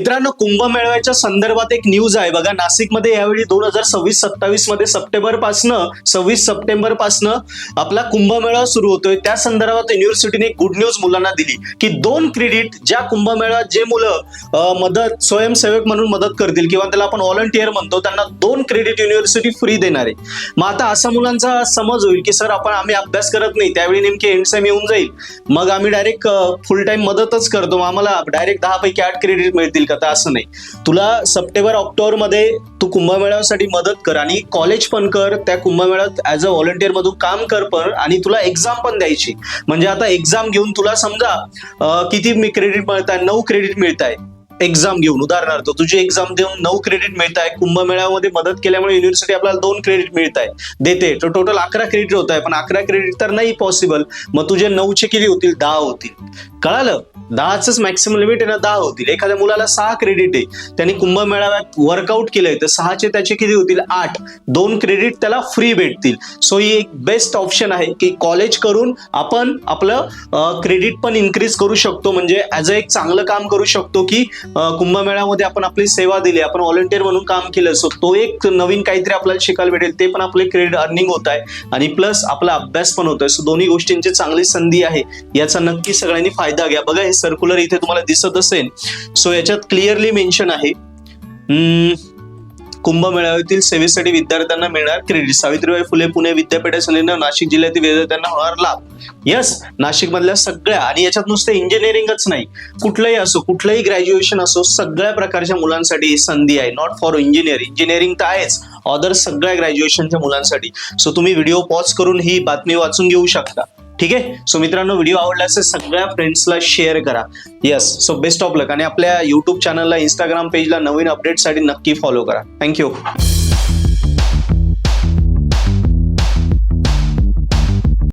मित्रांनो, कुंभमेळ्याच्या संदर्भात एक न्यूज आहे बघा. नाशिकमध्ये यावेळी 2026-27 मध्ये सव्वीस सप्टेंबर पासनं आपला कुंभमेळा सुरू होतोय. त्या संदर्भात युनिव्हर्सिटीने गुड न्यूज मुलांना दिली की 2 क्रेडिट ज्या कुंभमेळ्यात जे मुलं मदत स्वयंसेवक म्हणून मदत करतील किंवा त्याला आपण व्हॉलंटियर म्हणतो, त्यांना 2 क्रेडिट युनिव्हर्सिटी फ्री देणार आहे. मग आता असा मुलांचा समज होईल की सर आम्ही अभ्यास करत नाही, त्यावेळी नेमके एंड सेम येऊन जाईल, मग आम्ही डायरेक्ट फुल टाइम मदतच करतो, आम्हाला डायरेक्ट 10 पैकी 8 क्रेडिट मिळतील का? तर असं नाही. तुला सप्टेंबर ऑक्टोबर मध्ये तू कुंभमेळ्यासाठी मदत कर आणि कॉलेज पण कर, त्या कुंभमेळ्यात ऍज अ व्हॉलंटियर मधून काम कर पण, आणि तुला एक्झाम पण द्यायची. म्हणजे आता एक्झाम घेऊन तुला समजा किती क्रेडिट मिळत आहे, 9 क्रेडिट मिळत आहे. एक्झाम घेऊन उदाहरणार्थ तुझी एक्झाम देऊन 9 क्रेडिट मिळत आहे. कुंभमेळ्यामध्ये मदत केल्यामुळे युनिव्हर्सिटी आपल्याला 2 क्रेडिट मिळत आहे, देते. तर टोटल 11 क्रेडिट होत आहे, पण 11 क्रेडिट तर नाही पॉसिबल. मग तुझे 9चे किती होतील? 10 होतील. कळालं? 10च मॅक्सिमम लिमिट आहे ना, 10 होतील. एखाद्या मुलाला 6 क्रेडिट आहे, त्यांनी कुंभमेळ्यात वर्कआउट केलंय, तर 6चे त्याचे किती होतील? 8. 2 क्रेडिट त्याला फ्री भेटतील. सो ही एक बेस्ट ऑप्शन आहे की कॉलेज करून आपण आपलं क्रेडिट पण इन्क्रीज करू शकतो. म्हणजे ऍज अ एक चांगलं काम करू शकतो की कुंभमेळ्यामध्ये आपण आपली सेवा दिली, आपण व्हॉलंटियर म्हणून काम केलं, सो तो एक नवीन काहीतरी आपल्याला शिकायला भेटेल, ते पण आपले क्रेडिट अर्निंग होत आहे आणि प्लस आपला अभ्यास पण होतोय. सो दोन्ही गोष्टींची चांगली संधी आहे, याचा नक्की सगळ्यांनी फायदा घ्या. बघा, हे सर्क्युलर इथे तुम्हाला दिसत असेल. सो याच्यात क्लिअरली मेन्शन आहे कुंभमेळ्यातील सेवेसाठी विद्यार्थ्यांना मिळणार क्रेडिट. सावित्रीबाई फुले पुणे विद्यापीठ संलग्न नाशिक जिल्ह्यातील विद्यार्थ्यांना होणार लाभ. यस, नाशिक मधल्या सगळ्या, आणि याच्यात नुसतं इंजिनिअरिंगच नाही, कुठलंही असो, कुठलंही ग्रॅज्युएशन असो, सगळ्या प्रकारच्या मुलांसाठी ही संधी आहे. नॉट फॉर इंजिनिअरिंग तर आहेच, अदर सगळ्या ग्रॅज्युएशनच्या मुलांसाठी. सो तुम्ही व्हिडिओ पॉज करून ही बातमी वाचून घेऊ शकता. ठीक आहे. सो मित्रांनो, व्हिडिओ आवडला असेल सगळ्या फ्रेंड्सला शेअर करा. येस, सो बेस्ट ऑफ लक. आणि आपल्या युट्यूब चॅनलला, इंस्टाग्राम पेजला नवीन अपडेटसाठी नक्की फॉलो करा. थँक्यू.